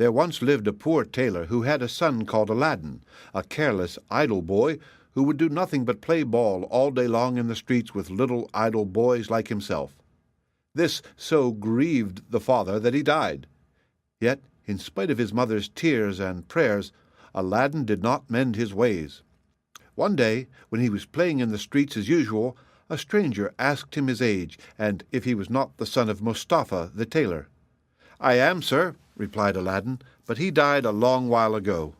There once lived a poor tailor who had a son called Aladdin, a careless, idle boy who would do nothing but play ball all day long in the streets with little idle boys like himself. This so grieved the father that he died. Yet, in spite of his mother's tears and prayers, Aladdin did not mend his ways. One day, when he was playing in the streets as usual, a stranger asked him his age, and if he was not the son of Mustapha the tailor. "I am, sir," replied Aladdin, "but he died a long while ago."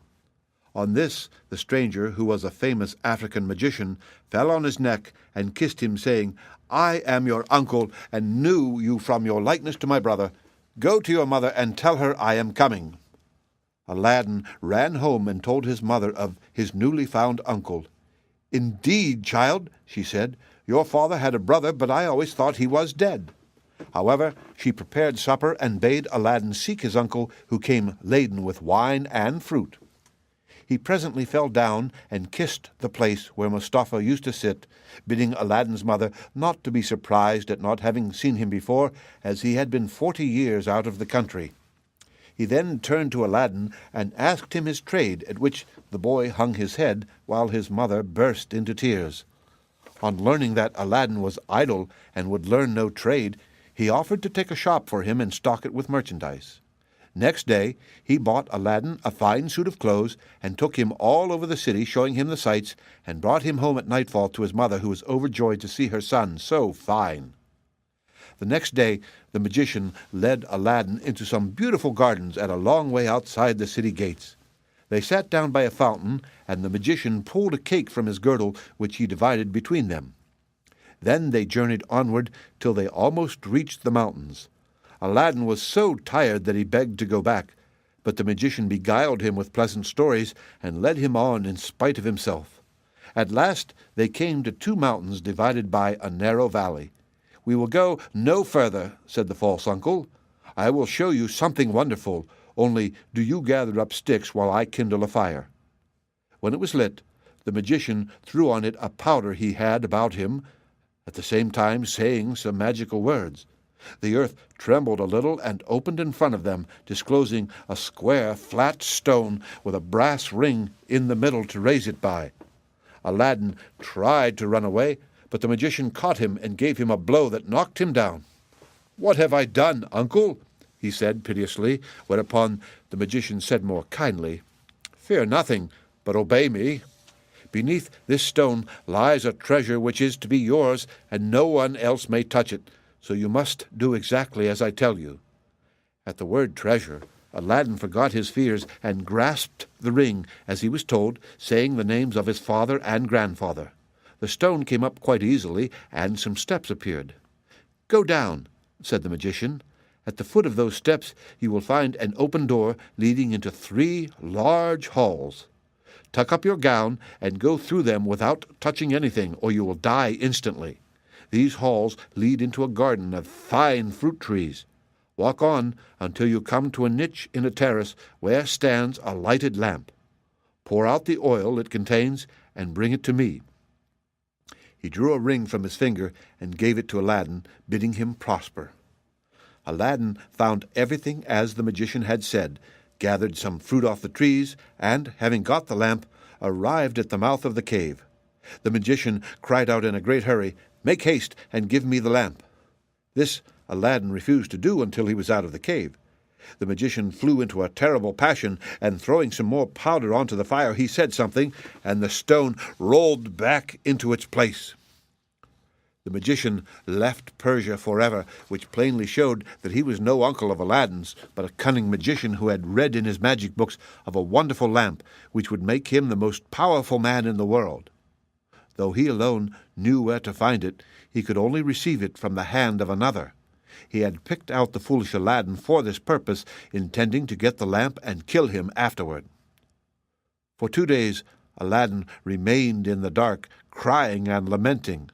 On this, the stranger, who was a famous African magician, fell on his neck and kissed him, saying, "I am your uncle, and knew you from your likeness to my brother. Go to your mother and tell her I am coming." Aladdin ran home and told his mother of his newly found uncle. "Indeed, child," she said, "your father had a brother, but I always thought he was dead." However, she prepared supper and bade Aladdin seek his uncle, who came laden with wine and fruit. He presently fell down and kissed the place where Mustapha used to sit, bidding Aladdin's mother not to be surprised at not having seen him before, as he had been 40 years out of the country. He then turned to Aladdin and asked him his trade, at which the boy hung his head, while his mother burst into tears. On learning that Aladdin was idle and would learn no trade, he offered to take a shop for him and stock it with merchandise. Next day he bought Aladdin a fine suit of clothes and took him all over the city, showing him the sights, and brought him home at nightfall to his mother, who was overjoyed to see her son so fine. The next day the magician led Aladdin into some beautiful gardens at a long way outside the city gates. They sat down by a fountain, and the magician pulled a cake from his girdle, which he divided between them. Then they journeyed onward till they almost reached the mountains. Aladdin was so tired that he begged to go back, but the magician beguiled him with pleasant stories and led him on in spite of himself. At last they came to 2 mountains divided by a narrow valley. "We will go no further," said the false uncle. "I will show you something wonderful, only do you gather up sticks while I kindle a fire." When it was lit, the magician threw on it a powder he had about him, at the same time saying some magical words. The earth trembled a little and opened in front of them, disclosing a square, flat stone with a brass ring in the middle to raise it by. Aladdin tried to run away, but the magician caught him and gave him a blow that knocked him down. "What have I done, uncle?" he said piteously, whereupon the magician said more kindly, "Fear nothing, but obey me. Beneath this stone lies a treasure which is to be yours, and no one else may touch it, so you must do exactly as I tell you." At the word treasure, Aladdin forgot his fears and grasped the ring as he was told, saying the names of his father and grandfather. The stone came up quite easily, and some steps appeared. "Go down," said the magician. "At the foot of those steps you will find an open door leading into 3 large halls. Tuck up your gown and go through them without touching anything, or you will die instantly. These halls lead into a garden of fine fruit trees. Walk on until you come to a niche in a terrace where stands a lighted lamp. Pour out the oil it contains and bring it to me." He drew a ring from his finger and gave it to Aladdin, bidding him prosper. Aladdin found everything as the magician had said, gathered some fruit off the trees, and, having got the lamp, arrived at the mouth of the cave. The magician cried out in a great hurry, "Make haste and give me the lamp." This Aladdin refused to do until he was out of the cave. The magician flew into a terrible passion, and throwing some more powder onto the fire, he said something, and the stone rolled back into its place. The magician left Persia forever, which plainly showed that he was no uncle of Aladdin's, but a cunning magician who had read in his magic books of a wonderful lamp which would make him the most powerful man in the world. Though he alone knew where to find it, he could only receive it from the hand of another. He had picked out the foolish Aladdin for this purpose, intending to get the lamp and kill him afterward. For 2 days Aladdin remained in the dark, crying and lamenting.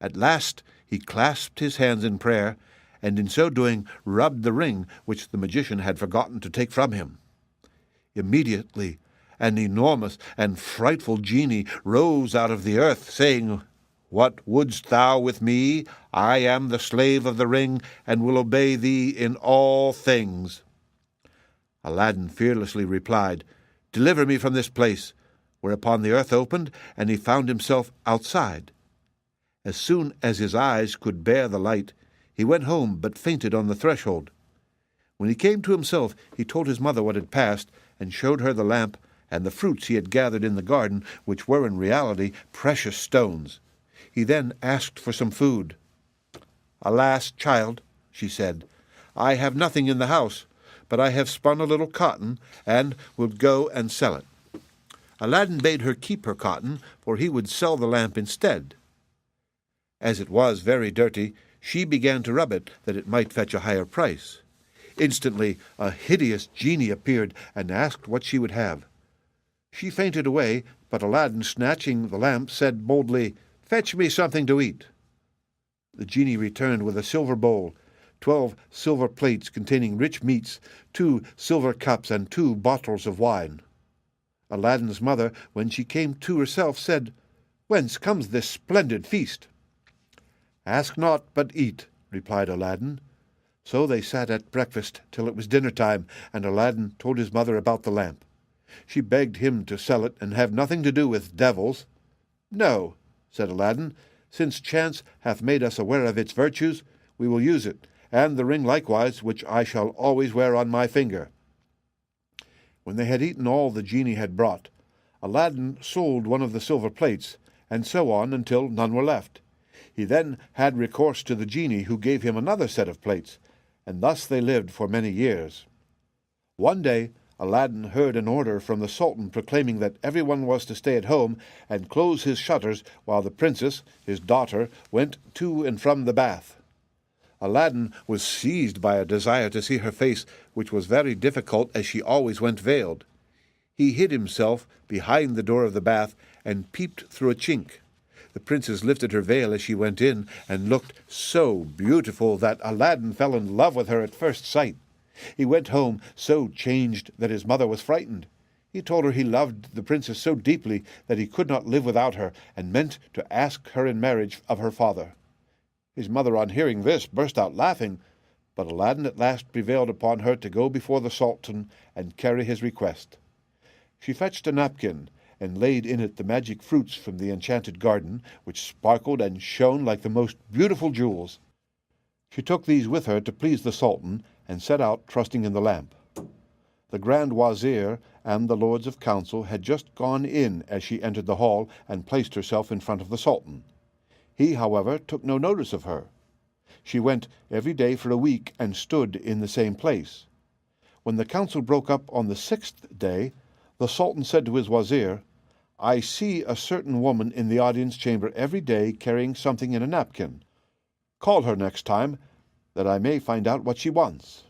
At last he clasped his hands in prayer, and in so doing rubbed the ring which the magician had forgotten to take from him. Immediately an enormous and frightful genie rose out of the earth, saying, "What wouldst thou with me? I am the slave of the ring, and will obey thee in all things." Aladdin fearlessly replied, "Deliver me from this place," whereupon the earth opened, and he found himself outside. As soon as his eyes could bear the light, he went home, but fainted on the threshold. When he came to himself, he told his mother what had passed, and showed her the lamp and the fruits he had gathered in the garden, which were in reality precious stones. He then asked for some food. "Alas, child," she said, "I have nothing in the house, but I have spun a little cotton, and will go and sell it." Aladdin bade her keep her cotton, for he would sell the lamp instead. As it was very dirty, she began to rub it, that it might fetch a higher price. Instantly a hideous genie appeared, and asked what she would have. She fainted away, but Aladdin, snatching the lamp, said boldly, "Fetch me something to eat." The genie returned with a silver bowl, 12 silver plates containing rich meats, 2 silver cups, and 2 bottles of wine. Aladdin's mother, when she came to herself, said, "Whence comes this splendid feast?" "Ask naught, but eat," replied Aladdin. So they sat at breakfast till it was dinner time, and Aladdin told his mother about the lamp. She begged him to sell it and have nothing to do with devils. "No," said Aladdin, "since chance hath made us aware of its virtues, we will use it, and the ring likewise, which I shall always wear on my finger." When they had eaten all the genie had brought, Aladdin sold one of the silver plates, and so on until none were left. He then had recourse to the genie, who gave him another set of plates, and thus they lived for many years. One day Aladdin heard an order from the Sultan proclaiming that everyone was to stay at home and close his shutters while the princess, his daughter, went to and from the bath. Aladdin was seized by a desire to see her face, which was very difficult, as she always went veiled. He hid himself behind the door of the bath and peeped through a chink. The princess lifted her veil as she went in, and looked so beautiful that Aladdin fell in love with her at first sight. He went home so changed that his mother was frightened. He told her he loved the princess so deeply that he could not live without her, and meant to ask her in marriage of her father. His mother, on hearing this, burst out laughing, but Aladdin at last prevailed upon her to go before the Sultan and carry his request. She fetched a napkin, and laid in it the magic fruits from the enchanted garden, which sparkled and shone like the most beautiful jewels. She took these with her to please the Sultan, and set out trusting in the lamp. The Grand Wazir and the Lords of Council had just gone in as she entered the hall and placed herself in front of the Sultan. He, however, took no notice of her. She went every day for a week and stood in the same place. When the council broke up on the 6th day, the Sultan said to his Wazir, "I see a certain woman in the audience chamber every day carrying something in a napkin. Call her next time, that I may find out what she wants."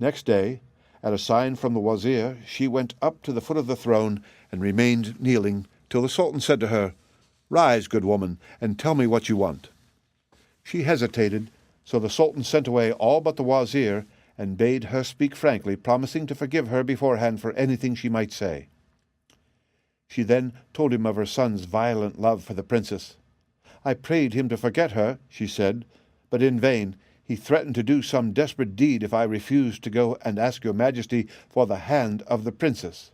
Next day, at a sign from the Wazir, she went up to the foot of the throne and remained kneeling till the Sultan said to her, "Rise, good woman, and tell me what you want." She hesitated, so the Sultan sent away all but the Wazir, and bade her speak frankly, promising to forgive her beforehand for anything she might say. She then told him of her son's violent love for the princess. "I prayed him to forget her," she said, "but in vain. He threatened to do some desperate deed if I refused to go and ask your majesty for the hand of the princess.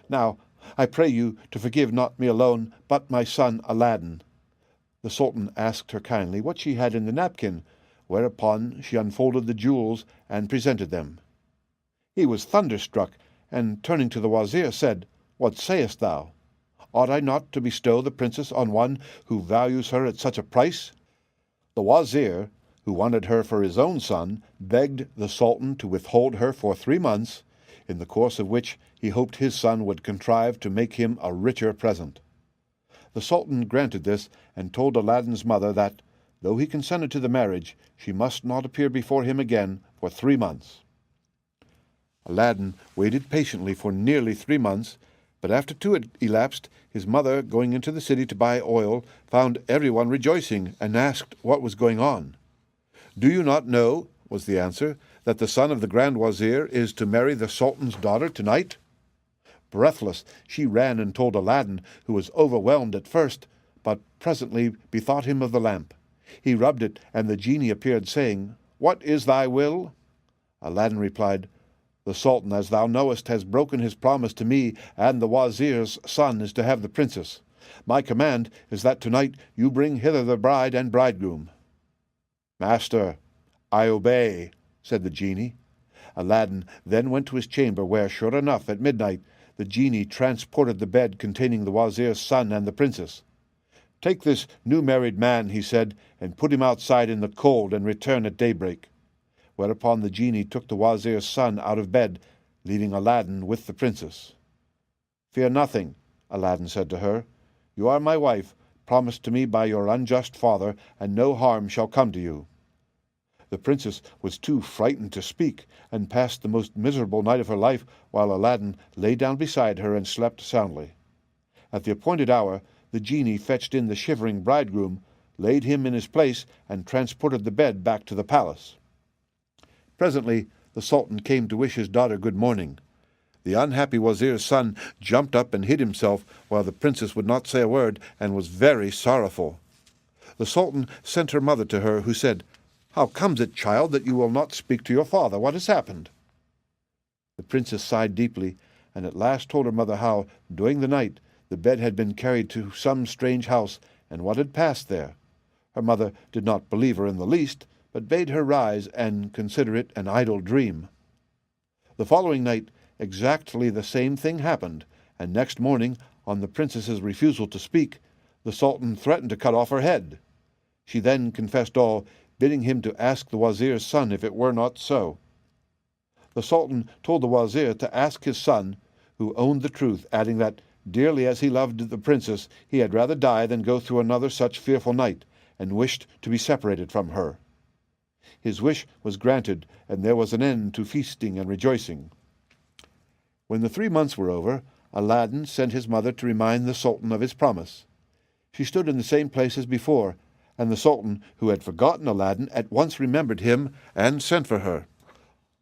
Now, I pray you to forgive not me alone, but my son Aladdin." The Sultan asked her kindly what she had in the napkin, whereupon she unfolded the jewels and presented them. He was thunderstruck, and turning to the Wazir said, "What sayest thou? Ought I not to bestow the princess on one who values her at such a price?" The Wazir, who wanted her for his own son, begged the Sultan to withhold her for 3 months, in the course of which he hoped his son would contrive to make him a richer present. The Sultan granted this, and told Aladdin's mother that, though he consented to the marriage, she must not appear before him again for 3 months. Aladdin waited patiently for nearly 3 months, but after 2 had elapsed, his mother, going into the city to buy oil, found everyone rejoicing, and asked what was going on. "Do you not know," was the answer, "that the son of the Grand Wazir is to marry the Sultan's daughter tonight?" Breathless, she ran and told Aladdin, who was overwhelmed at first, but presently bethought him of the lamp. He rubbed it, and the genie appeared, saying, "What is thy will?" Aladdin replied, The Sultan, as thou knowest, has broken his promise to me, and the Wazir's son is to have the princess. My command is that tonight you bring hither the bride and bridegroom." "Master, I obey," said the genie. Aladdin then went to his chamber, where, sure enough, at midnight, the genie transported the bed containing the Wazir's son and the princess. "Take this new-married man," he said, "and put him outside in the cold, and return at daybreak." Whereupon the genie took the Wazir's son out of bed, leaving Aladdin with the princess. "Fear nothing," Aladdin said to her. "You are my wife, promised to me by your unjust father, and no harm shall come to you." The princess was too frightened to speak, and passed the most miserable night of her life, while Aladdin lay down beside her and slept soundly. At the appointed hour, the genie fetched in the shivering bridegroom, laid him in his place, and transported the bed back to the palace. Presently the Sultan came to wish his daughter good morning. The unhappy Wazir's son jumped up and hid himself, while the princess would not say a word, and was very sorrowful. The Sultan sent her mother to her, who said, "How comes it, child, that you will not speak to your father? What has happened?" The princess sighed deeply, and at last told her mother how, during the night, the bed had been carried to some strange house, and what had passed there. Her mother did not believe her in the least, but bade her rise and consider it an idle dream. The following night exactly the same thing happened, and next morning, on the princess's refusal to speak, the Sultan threatened to cut off her head. She then confessed all, bidding him to ask the Wazir's son if it were not so. The Sultan told the Wazir to ask his son, who owned the truth, adding that, dearly as he loved the princess, he had rather die than go through another such fearful night, and wished to be separated from her. His wish was granted, and there was an end to feasting and rejoicing. When the 3 months were over, Aladdin sent his mother to remind the Sultan of his promise. She stood in the same place as before, and the Sultan, who had forgotten Aladdin, at once remembered him and sent for her.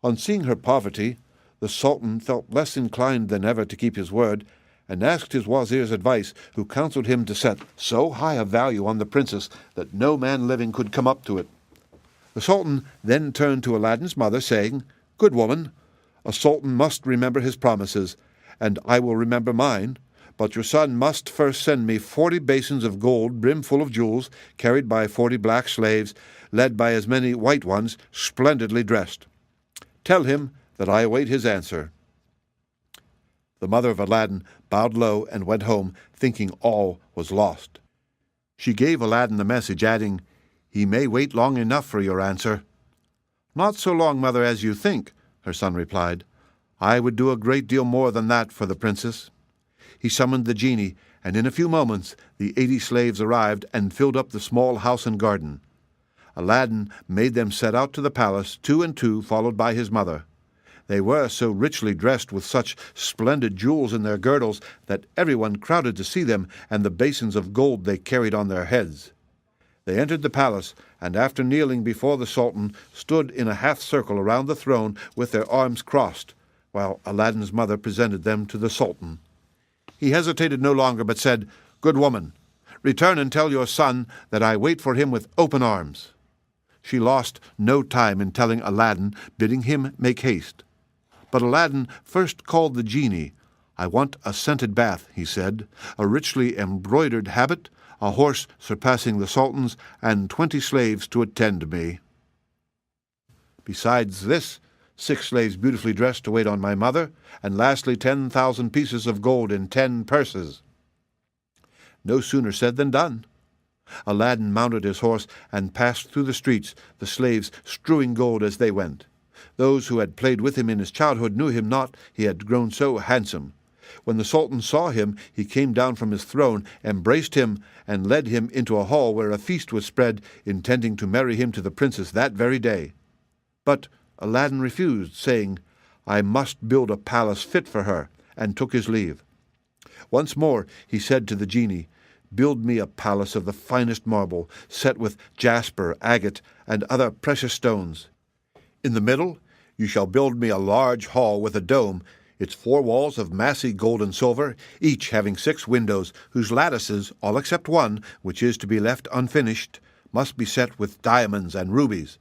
On seeing her poverty, the Sultan felt less inclined than ever to keep his word, and asked his Wazir's advice, who counseled him to set so high a value on the princess that no man living could come up to it. The Sultan then turned to Aladdin's mother, saying, "Good woman, a sultan must remember his promises, and I will remember mine, but your son must first send me 40 basins of gold brimful of jewels, carried by 40 black slaves, led by as many white ones, splendidly dressed. Tell him that I await his answer." The mother of Aladdin bowed low and went home, thinking all was lost. She gave Aladdin the message, adding, "He may wait long enough for your answer." "Not so long, mother, as you think," her son replied. "I would do a great deal more than that for the princess." He summoned the genie, and in a few moments the 80 slaves arrived and filled up the small house and garden. Aladdin made them set out to the palace, 2 and 2, followed by his mother. They were so richly dressed with such splendid jewels in their girdles that everyone crowded to see them and the basins of gold they carried on their heads. They entered the palace, and after kneeling before the Sultan, stood in a half-circle around the throne with their arms crossed, while Aladdin's mother presented them to the Sultan. He hesitated no longer, but said, "Good woman, return and tell your son that I wait for him with open arms." She lost no time in telling Aladdin, bidding him make haste. But Aladdin first called the genie. "I want a scented bath," he said, "a richly embroidered habit, a horse surpassing the Sultan's, and 20 slaves to attend me. Besides this, 6 slaves beautifully dressed to wait on my mother, and lastly 10,000 pieces of gold in 10 purses." No sooner said than done. Aladdin mounted his horse and passed through the streets, the slaves strewing gold as they went. Those who had played with him in his childhood knew him not, he had grown so handsome. When the Sultan saw him, he came down from his throne, embraced him, and led him into a hall where a feast was spread, intending to marry him to the princess that very day. But Aladdin refused, saying, "I must build a palace fit for her," and took his leave. Once more he said to the genie, "Build me a palace of the finest marble, set with jasper, agate, and other precious stones. In the middle you shall build me a large hall with a dome, its 4 walls of massy gold and silver, each having 6 windows, whose lattices, all except one, which is to be left unfinished, must be set with diamonds and rubies.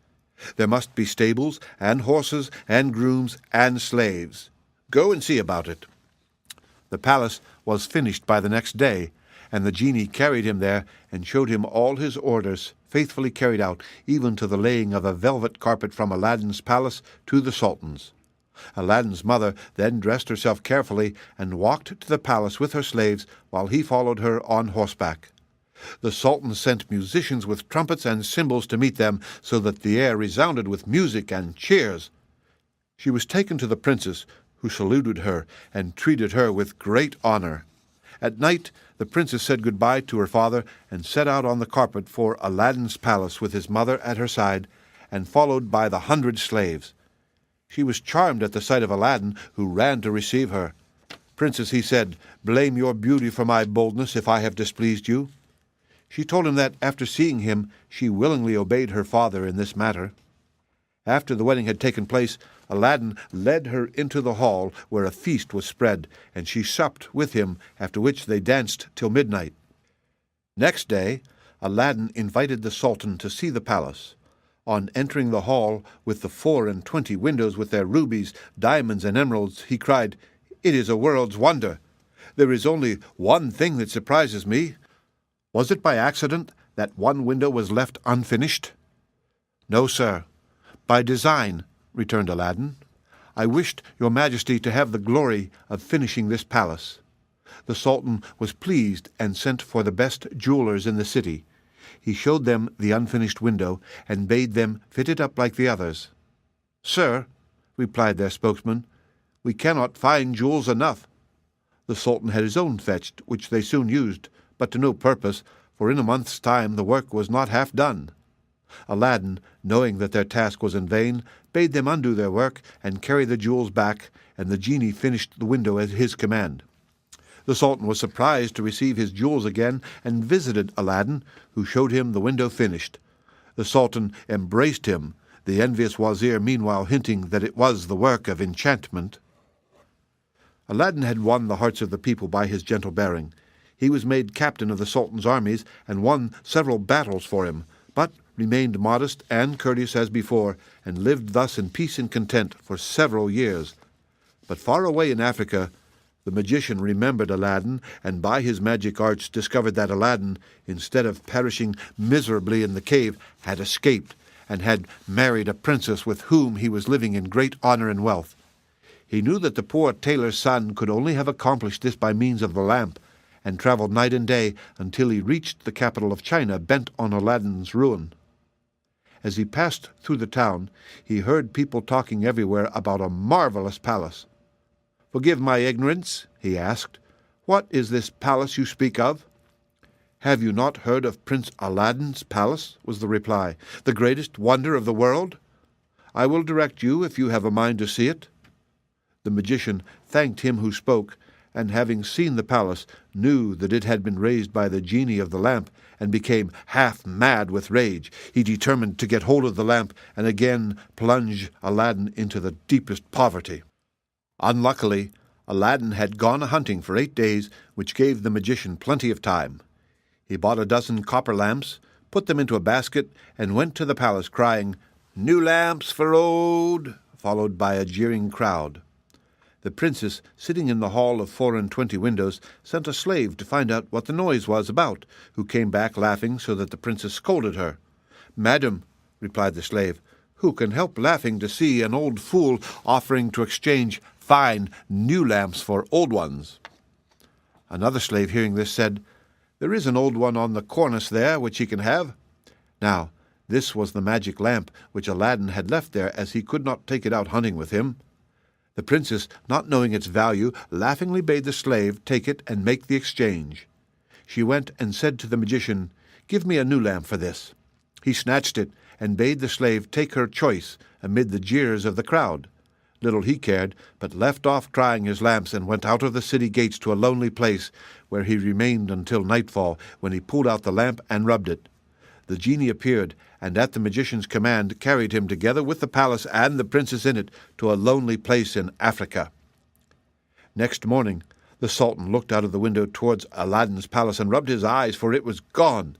There must be stables, and horses, and grooms, and slaves. Go and see about it." The palace was finished by the next day, and the genie carried him there and showed him all his orders faithfully carried out, even to the laying of a velvet carpet from Aladdin's palace to the Sultan's. Aladdin's mother then dressed herself carefully and walked to the palace with her slaves, while he followed her on horseback. The Sultan sent musicians with trumpets and cymbals to meet them, so that the air resounded with music and cheers. She was taken to the princess, who saluted her and treated her with great honor. At night the princess said goodbye to her father and set out on the carpet for Aladdin's palace with his mother at her side, and followed by the 100 slaves. She was charmed at the sight of Aladdin, who ran to receive her. "Princess," he said, "blame your beauty for my boldness if I have displeased you." She told him that, after seeing him, she willingly obeyed her father in this matter. After the wedding had taken place, Aladdin led her into the hall, where a feast was spread, and she supped with him, after which they danced till midnight. Next day, Aladdin invited the Sultan to see the palace. On entering the hall, with the 24 windows with their rubies, diamonds, and emeralds, he cried, "It is a world's wonder. There is only one thing that surprises me. Was it by accident that one window was left unfinished?" "No, sir, by design," returned Aladdin. "I wished your Majesty to have the glory of finishing this palace." The Sultan was pleased and sent for the best jewelers in the city. He showed them the unfinished window and bade them fit it up like the others. "Sir," replied their spokesman, "we cannot find jewels enough." The Sultan had his own fetched, which they soon used, but to no purpose, for in a month's time the work was not half done. Aladdin, knowing that their task was in vain, bade them undo their work and carry the jewels back, and the genie finished the window at his command. The Sultan was surprised to receive his jewels again, and visited Aladdin, who showed him the window finished. The Sultan embraced him, the envious wazir meanwhile hinting that it was the work of enchantment. Aladdin had won the hearts of the people by his gentle bearing. He was made captain of the Sultan's armies and won several battles for him, but remained modest and courteous as before, and lived thus in peace and content for several years. But far away in Africa, the magician remembered Aladdin, and by his magic arts discovered that Aladdin, instead of perishing miserably in the cave, had escaped, and had married a princess with whom he was living in great honor and wealth. He knew that the poor tailor's son could only have accomplished this by means of the lamp, and traveled night and day until he reached the capital of China, bent on Aladdin's ruin. As he passed through the town, he heard people talking everywhere about a marvelous palace. "Forgive my ignorance," he asked. "What is this palace you speak of?" "Have you not heard of Prince Aladdin's palace?" was the reply. "The greatest wonder of the world? I will direct you if you have a mind to see it." The magician thanked him who spoke, and having seen the palace, knew that it had been raised by the genie of the lamp, and became half mad with rage. He determined to get hold of the lamp and again plunge Aladdin into the deepest poverty. Unluckily, Aladdin had gone a-hunting for 8 days, which gave the magician plenty of time. He bought a dozen copper lamps, put them into a basket, and went to the palace crying, "New lamps for old," followed by a jeering crowd. The princess, sitting in the hall of 24 windows, sent a slave to find out what the noise was about, who came back laughing, so that the princess scolded her. "Madam," replied the slave, "who can help laughing to see an old fool offering to exchange fine new lamps for old ones?" Another slave, hearing this, said, "There is an old one on the cornice there, which he can have." Now, this was the magic lamp which Aladdin had left there, as he could not take it out hunting with him. The princess, not knowing its value, laughingly bade the slave take it and make the exchange. She went and said to the magician, "Give me a new lamp for this." He snatched it and bade the slave take her choice amid the jeers of the crowd. Little he cared, but left off crying his lamps and went out of the city gates to a lonely place, where he remained until nightfall, when he pulled out the lamp and rubbed it. The genie appeared, and at the magician's command carried him, together with the palace and the princess in it, to a lonely place in Africa. Next morning the Sultan looked out of the window towards Aladdin's palace and rubbed his eyes, for it was gone.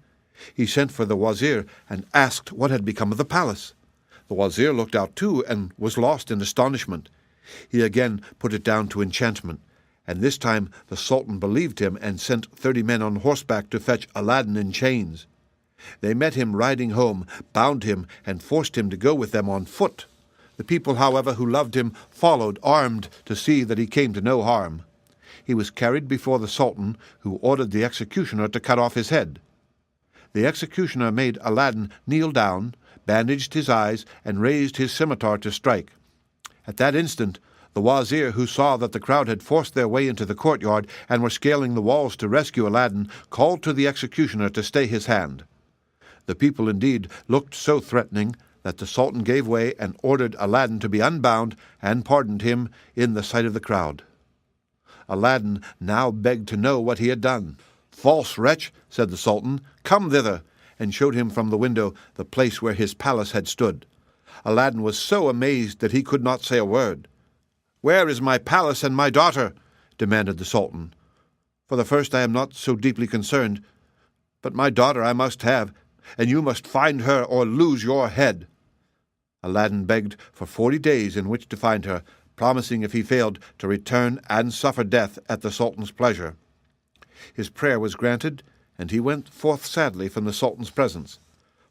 He sent for the wazir and asked what had become of the palace. The wazir looked out too, and was lost in astonishment. He again put it down to enchantment, and this time the Sultan believed him and sent 30 men on horseback to fetch Aladdin in chains. They met him riding home, bound him, and forced him to go with them on foot. The people, however, who loved him, followed, armed, to see that he came to no harm. He was carried before the Sultan, who ordered the executioner to cut off his head. The executioner made Aladdin kneel down, bandaged his eyes, and raised his scimitar to strike. At that instant, the wazir, who saw that the crowd had forced their way into the courtyard and were scaling the walls to rescue Aladdin, called to the executioner to stay his hand. The people indeed looked so threatening that the Sultan gave way and ordered Aladdin to be unbound and pardoned him in the sight of the crowd. Aladdin now begged to know what he had done. "False wretch," said the Sultan, "come thither," and showed him from the window the place where his palace had stood. Aladdin was so amazed that he could not say a word. "Where is my palace and my daughter?" demanded the Sultan. "For the first I am not so deeply concerned, but my daughter I must have, and you must find her or lose your head." Aladdin begged for 40 days in which to find her, promising if he failed to return and suffer death at the Sultan's pleasure. His prayer was granted, and he went forth sadly from the Sultan's presence.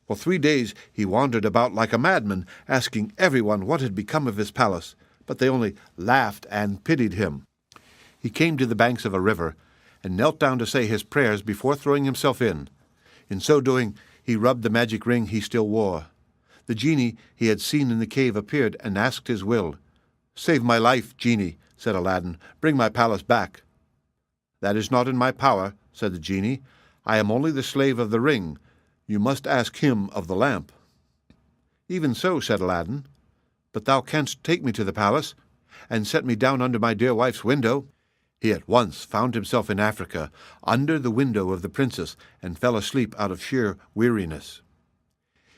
For 3 days he wandered about like a madman, asking everyone what had become of his palace, but they only laughed and pitied him. He came to the banks of a river, and knelt down to say his prayers before throwing himself in. In so doing, he rubbed the magic ring he still wore. The genie he had seen in the cave appeared and asked his will. "Save my life, genie," said Aladdin. "Bring my palace back." "That is not in my power," said the genie. "I am only the slave of the ring. You must ask him of the lamp." "Even so," said Aladdin. "But thou canst take me to the palace, and set me down under my dear wife's window." He at once found himself in Africa, under the window of the princess, and fell asleep out of sheer weariness.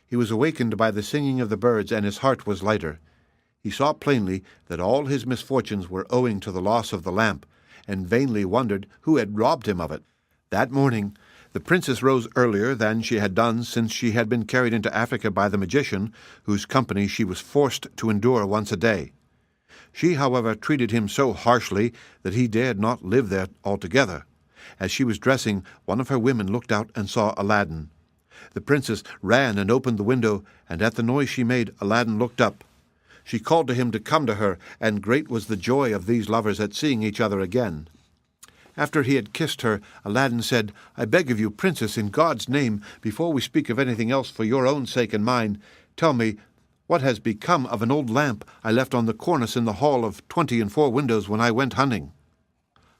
He was awakened by the singing of the birds, and his heart was lighter. He saw plainly that all his misfortunes were owing to the loss of the lamp, and vainly wondered who had robbed him of it. That morning the princess rose earlier than she had done since she had been carried into Africa by the magician, whose company she was forced to endure once a day. She, however, treated him so harshly that he dared not live there altogether. As she was dressing, one of her women looked out and saw Aladdin. The princess ran and opened the window, and at the noise she made, Aladdin looked up. She called to him to come to her, and great was the joy of these lovers at seeing each other again. After he had kissed her, Aladdin said, "I beg of you, princess, in God's name, before we speak of anything else for your own sake and mine, tell me what has become of an old lamp I left on the cornice in the hall of 24 windows when I went hunting."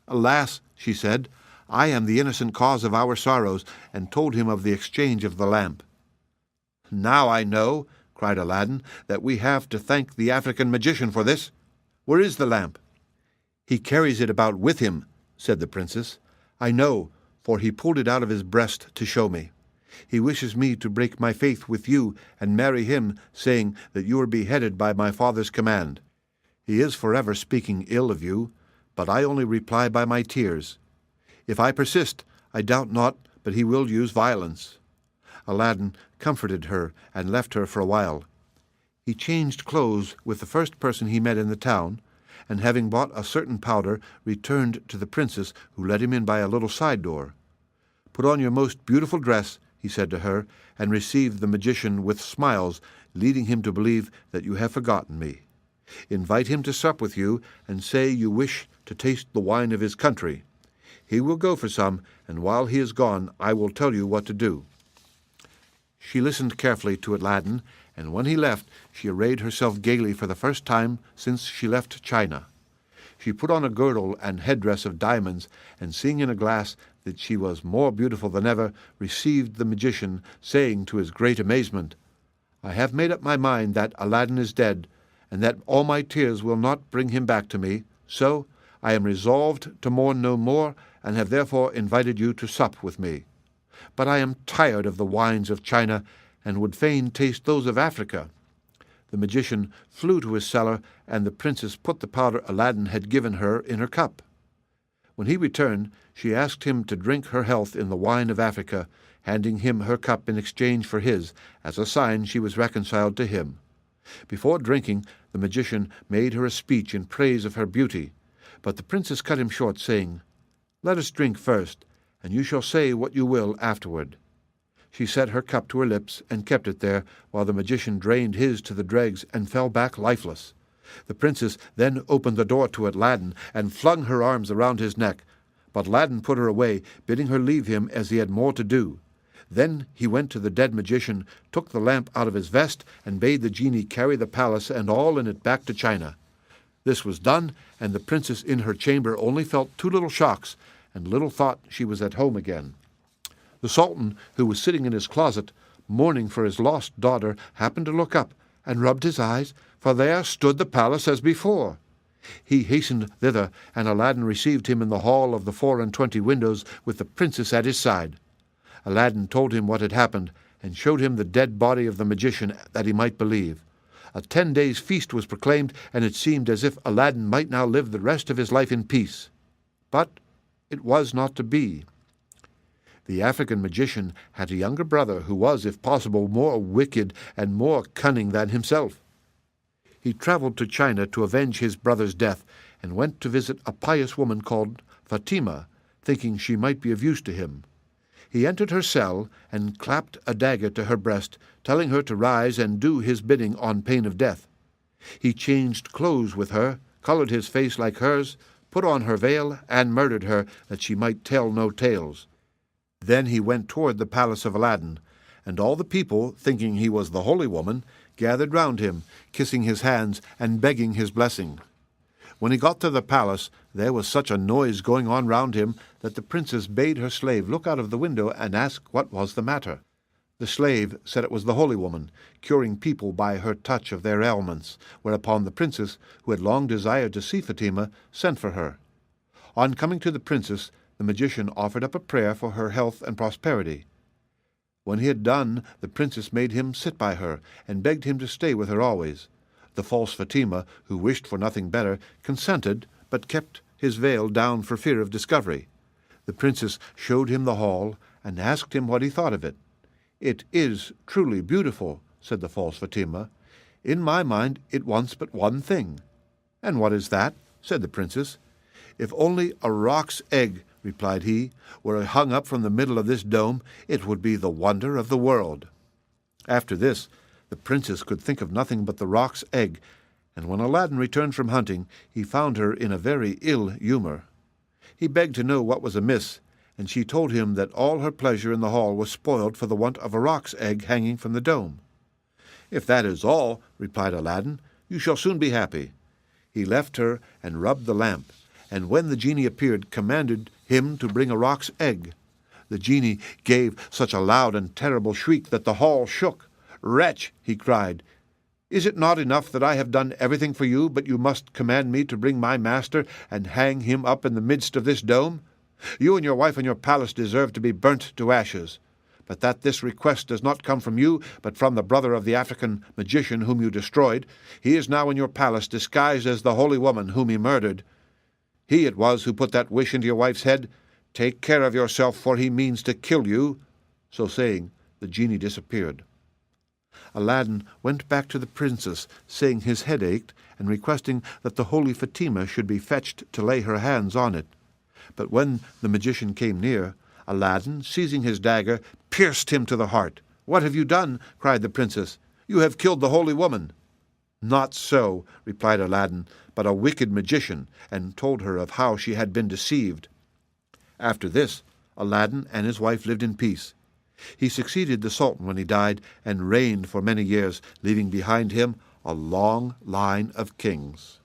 "Alas," she said, "I am the innocent cause of our sorrows," and told him of the exchange of the lamp. "Now I know," cried Aladdin, "that we have to thank the African magician for this. Where is the lamp?" "He carries it about with him," said the princess. "I know, for he pulled it out of his breast to show me. He wishes me to break my faith with you and marry him, saying that you were beheaded by my father's command. He is forever speaking ill of you, but I only reply by my tears. If I persist, I doubt not but he will use violence." Aladdin comforted her and left her for a while. He changed clothes with the first person he met in the town, and having bought a certain powder, returned to the princess, who let him in by a little side door. "Put on your most beautiful dress," he said to her, "and receive the magician with smiles, leading him to believe that you have forgotten me. Invite him to sup with you, and say you wish to taste the wine of his country. He will go for some, and while he is gone I will tell you what to do." She listened carefully to Aladdin, and when he left, she arrayed herself gaily for the first time since she left China. She put on a girdle and headdress of diamonds, and seeing in a glass that she was more beautiful than ever, received the magician, saying to his great amazement, "I have made up my mind that Aladdin is dead, and that all my tears will not bring him back to me, so I am resolved to mourn no more, and have therefore invited you to sup with me. But I am tired of the wines of China, and would fain taste those of Africa." The magician flew to his cellar, and the princess put the powder Aladdin had given her in her cup. When he returned, she asked him to drink her health in the wine of Africa, handing him her cup in exchange for his, as a sign she was reconciled to him. Before drinking, the magician made her a speech in praise of her beauty, but the princess cut him short, saying, "Let us drink first, and you shall say what you will afterward." She set her cup to her lips and kept it there, while the magician drained his to the dregs and fell back lifeless. The princess then opened the door to Aladdin and flung her arms around his neck, but Aladdin put her away, bidding her leave him, as he had more to do. Then he went to the dead magician, took the lamp out of his vest, and bade the genie carry the palace and all in it back to China. This was done, and the princess in her chamber only felt 2 little shocks, and little thought she was at home again. The Sultan, who was sitting in his closet, mourning for his lost daughter, happened to look up, and rubbed his eyes, for there stood the palace as before. He hastened thither, and Aladdin received him in the hall of the 24 windows, with the princess at his side. Aladdin told him what had happened, and showed him the dead body of the magician, that he might believe. A 10 days' feast was proclaimed, and it seemed as if Aladdin might now live the rest of his life in peace. But it was not to be. The African magician had a younger brother who was, if possible, more wicked and more cunning than himself. He traveled to China to avenge his brother's death, and went to visit a pious woman called Fatima, thinking she might be of use to him. He entered her cell and clapped a dagger to her breast, telling her to rise and do his bidding on pain of death. He changed clothes with her, colored his face like hers, put on her veil, and murdered her, that she might tell no tales. Then he went toward the palace of Aladdin, and all the people, thinking he was the holy woman, gathered round him, kissing his hands and begging his blessing. When he got to the palace, there was such a noise going on round him that the princess bade her slave look out of the window and ask what was the matter. The slave said it was the holy woman, curing people by her touch of their ailments, whereupon the princess, who had long desired to see Fatima, sent for her. On coming to the princess, the magician offered up a prayer for her health and prosperity. When he had done, the princess made him sit by her, and begged him to stay with her always. The false Fatima, who wished for nothing better, consented, but kept his veil down for fear of discovery. The princess showed him the hall, and asked him what he thought of it. "It is truly beautiful," said the false Fatima. "In my mind it wants but one thing." "And what is that?" said the princess. "If only a roc's egg," replied he, "were hung up from the middle of this dome, it would be the wonder of the world." After this, the princess could think of nothing but the roc's egg, and when Aladdin returned from hunting, he found her in a very ill humor. He begged to know what was amiss, and she told him that all her pleasure in the hall was spoiled for the want of a roc's egg hanging from the dome. "If that is all," replied Aladdin, "you shall soon be happy." He left her and rubbed the lamp, and when the genie appeared, commanded him to bring a roc's egg. The genie gave such a loud and terrible shriek that the hall shook. "Wretch!" he cried, "is it not enough that I have done everything for you, but you must command me to bring my master and hang him up in the midst of this dome? You and your wife and your palace deserve to be burnt to ashes. But that this request does not come from you, but from the brother of the African magician whom you destroyed. He is now in your palace, disguised as the holy woman whom he murdered. He it was who put that wish into your wife's head. Take care of yourself, for he means to kill you." So saying, the genie disappeared. Aladdin went back to the princess, saying his head ached, and requesting that the holy Fatima should be fetched to lay her hands on it. But when the magician came near, Aladdin, seizing his dagger, pierced him to the heart. "What have you done?" cried the princess. "You have killed the holy woman." "Not so," replied Aladdin, "but a wicked magician," and told her of how she had been deceived. After this, Aladdin and his wife lived in peace. He succeeded the Sultan when he died, and reigned for many years, leaving behind him a long line of kings.